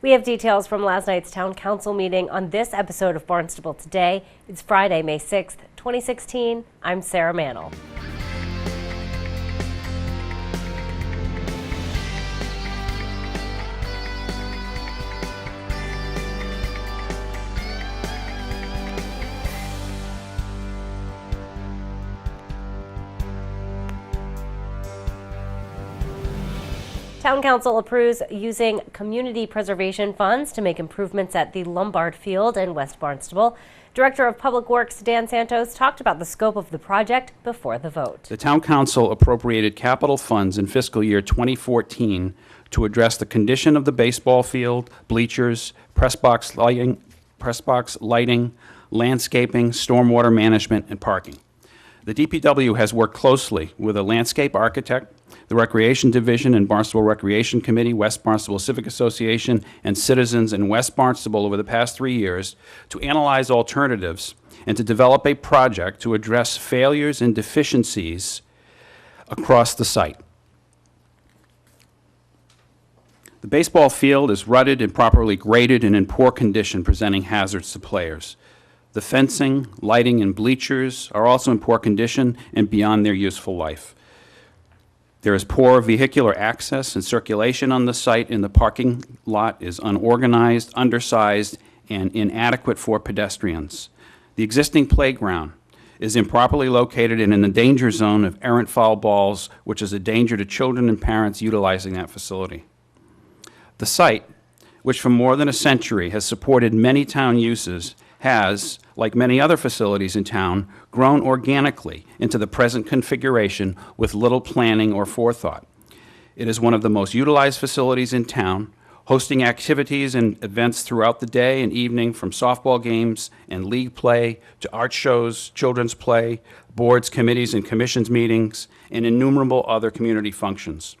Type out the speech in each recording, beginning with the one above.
We have details from last night's town council meeting on this episode of Barnstable Today. It's Friday, May 6th, 2016. I'm Sarah Mannel. Town Council approves using community preservation funds to make improvements at the Lombard Field in West Barnstable. Director of Public Works Dan Santos talked about the scope of the project before the vote. The Town Council appropriated capital funds in fiscal year 2014 to address the condition of the baseball field, bleachers, press box lighting, landscaping, stormwater management, and parking. The DPW has worked closely with a landscape architect, the Recreation Division and Barnstable Recreation Committee, West Barnstable Civic Association, and citizens in West Barnstable over the past 3 years to analyze alternatives and to develop a project to address failures and deficiencies across the site. The baseball field is rutted, improperly graded, and in poor condition, presenting hazards to players. The fencing, lighting, and bleachers are also in poor condition and beyond their useful life. There is poor vehicular access and circulation on the site, and the parking lot is unorganized, undersized, and inadequate for pedestrians. The existing playground is improperly located and in the danger zone of errant foul balls, which is a danger to children and parents utilizing that facility. The site, which for more than a century has supported many town uses, has, like many other facilities in town, grown organically into the present configuration with little planning or forethought. It is one of the most utilized facilities in town, hosting activities and events throughout the day and evening, from softball games and league play to art shows, children's play, boards, committees, and commissions meetings, and innumerable other community functions.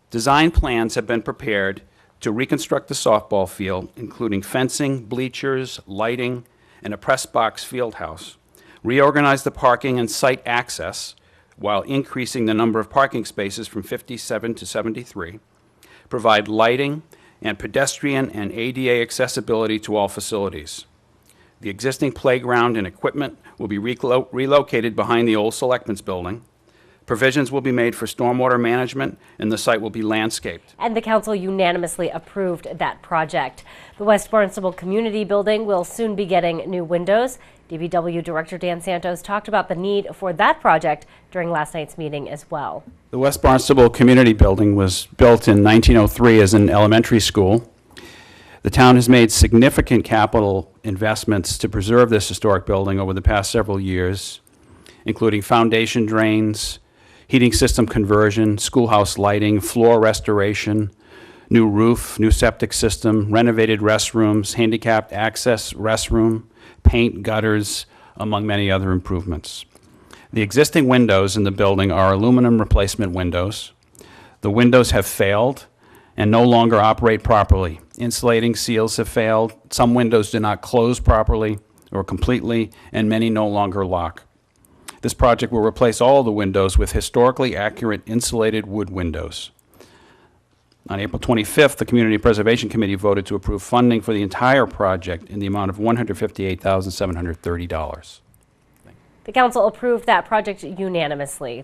Design plans have been prepared to reconstruct the softball field, including fencing, bleachers, lighting, and a press box field house, reorganize the parking and site access while increasing the number of parking spaces from 57 to 73, provide lighting and pedestrian and ADA accessibility to all facilities. The existing playground and equipment will be relocated behind the old Selectmen's Building. Provisions will be made for stormwater management, and the site will be landscaped. And the council unanimously approved that project. The West Barnstable Community Building will soon be getting new windows. DPW Director Dan Santos talked about the need for that project during last night's meeting as well. The West Barnstable Community Building was built in 1903 as an elementary school. The town has made significant capital investments to preserve this historic building over the past several years, including foundation drains, heating system conversion, schoolhouse lighting, floor restoration, new roof, new septic system, renovated restrooms, handicapped access restroom, paint, gutters, among many other improvements. The existing windows in the building are aluminum replacement windows. The windows have failed and no longer operate properly. Insulating seals have failed. Some windows do not close properly or completely, and many no longer lock. This project will replace all the windows with historically accurate insulated wood windows. On April 25th, the Community Preservation Committee voted to approve funding for the entire project in the amount of $158,730. The council approved that project unanimously.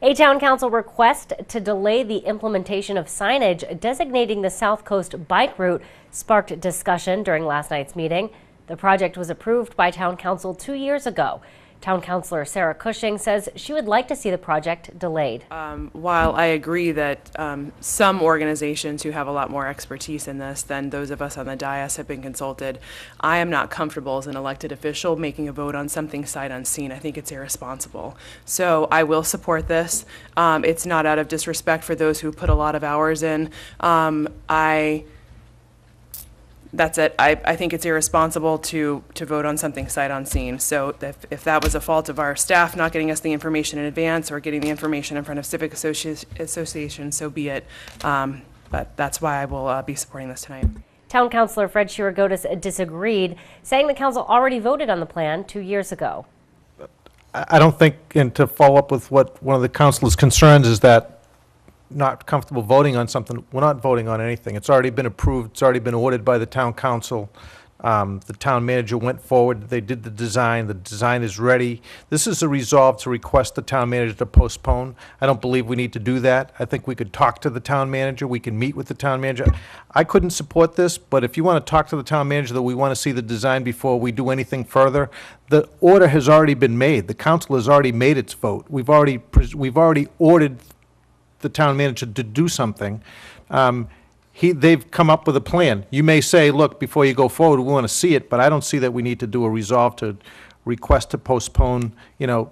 A town council request to delay the implementation of signage designating the South Coast bike route sparked discussion during last night's meeting. The project was approved by town council 2 years ago. Town Councilor Sarah Cushing says she would like to see the project delayed. While I agree that some organizations who have a lot more expertise in this than those of us on the dais have been consulted, I am not comfortable as an elected official making a vote on something sight unseen. I think it's irresponsible. So I will support this. It's not out of disrespect for those who put a lot of hours in. That's it. I think it's irresponsible to vote on something sight unseen. So if that was a fault of our staff not getting us the information in advance or getting the information in front of Civic Association, so be it. But that's why I will be supporting this tonight. Town Councilor Fred Chirigotis disagreed, saying the council already voted on the plan 2 years ago. I don't think, and to follow up with what one of the council's concerns is that not comfortable voting on something, we're not voting on anything. It's already been approved, it's already been ordered by the town council. The town manager went forward, they did the design is ready. This is a resolve to request the town manager to postpone. I don't believe we need to do that. I think we could talk to the town manager, we can meet with the town manager. I couldn't support this, but if you want to talk to the town manager that we want to see the design before we do anything further, the order has already been made. The council has already made its vote. We've already ordered the town manager to do something. They've come up with a plan. You may say, look, before you go forward, we want to see it, but I don't see that we need to do a resolve to request to postpone. You know,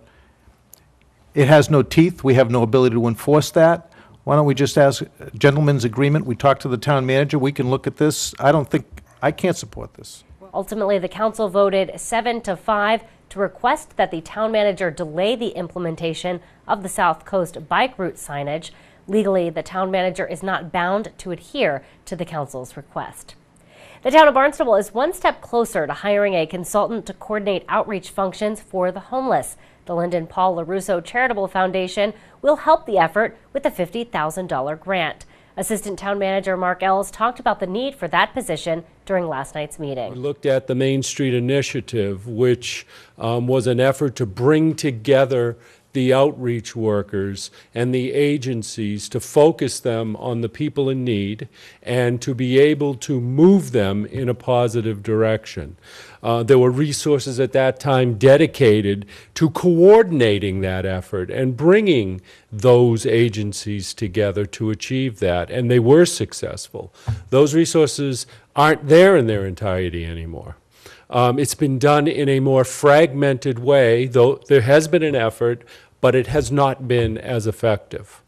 it has no teeth. We have no ability to enforce that. Why don't we just ask a gentleman's agreement? We talk to the town manager. We can look at this. I can't support this. Ultimately, the council voted 7-5 to request that the town manager delay the implementation of the South Coast bike route signage. Legally, the town manager is not bound to adhere to the council's request. The town of Barnstable is one step closer to hiring a consultant to coordinate outreach functions for the homeless. The Lyndon Paul LaRusso Charitable Foundation will help the effort with a $50,000 grant. Assistant Town Manager Mark Ells talked about the need for that position during last night's meeting. We looked at the Main Street Initiative, which was an effort to bring together the outreach workers and the agencies to focus them on the people in need and to be able to move them in a positive direction. There were resources at that time dedicated to coordinating that effort and bringing those agencies together to achieve that, and they were successful. Those resources aren't there in their entirety anymore. It's been done in a more fragmented way, though there has been an effort, but it has not been as effective.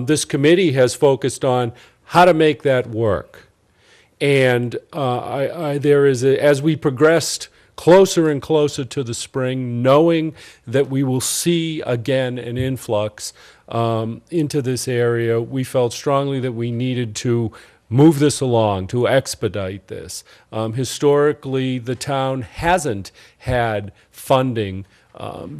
This committee has focused on how to make that work. And as we progressed closer and closer to the spring, knowing that we will see again an influx into this area, we felt strongly that we needed to move this along, to expedite this. Historically, the town hasn't had funding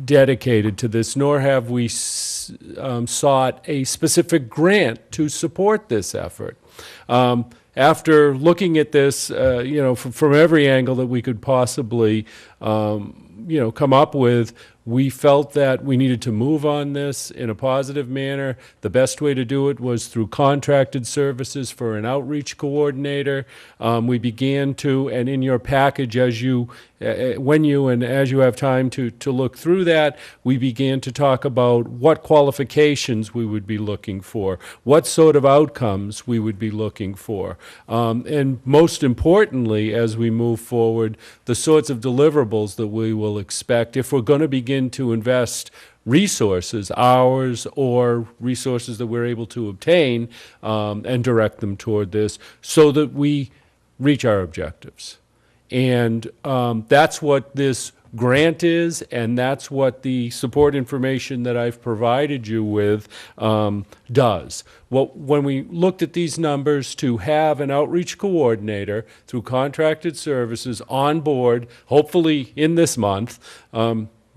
dedicated to this, nor have we sought a specific grant to support this effort. After looking at this, from every angle that we could possibly, come up with, we felt that we needed to move on this in a positive manner. The best way to do it was through contracted services for an outreach coordinator. We began to, and in your package, as you have time to look through that, we began to talk about what qualifications we would be looking for, what sort of outcomes we would be looking for, and most importantly, as we move forward, the sorts of deliverables that we will expect if we're going to begin to invest resources, ours or resources that we're able to obtain, and direct them toward this so that we reach our objectives. And that's what this grant is, and that's what the support information that I've provided you with does. Well, when we looked at these numbers, to have an outreach coordinator through contracted services on board, hopefully in this month,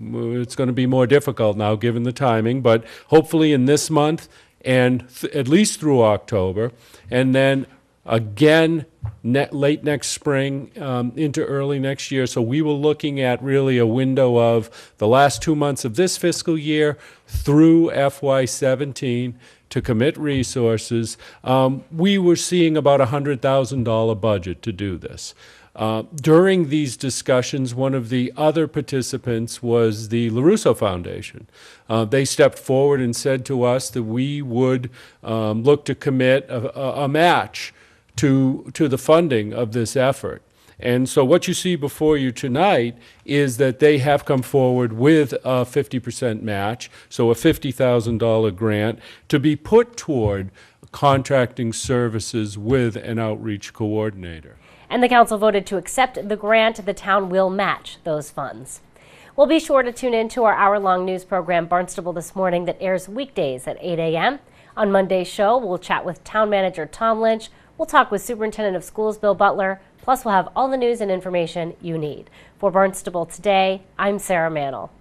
it's going to be more difficult now given the timing, but hopefully in this month and at least through October, and then again late next spring into early next year. So we were looking at really a window of the last 2 months of this fiscal year through FY17 to commit resources. We were seeing about a $100,000 budget to do this. During these discussions, one of the other participants was the LaRusso Foundation. They stepped forward and said to us that we would look to commit a match to the funding of this effort. And so what you see before you tonight is that they have come forward with a 50% match, so a $50,000 grant to be put toward contracting services with an outreach coordinator. And the council voted to accept the grant. The town will match those funds. We'll be sure to tune in to our hour-long news program, Barnstable This Morning, that airs weekdays at 8 a.m. On Monday's show, we'll chat with Town Manager Tom Lynch. We'll talk with Superintendent of Schools Bill Butler. Plus, we'll have all the news and information you need. For Barnstable Today, I'm Sarah Mantle.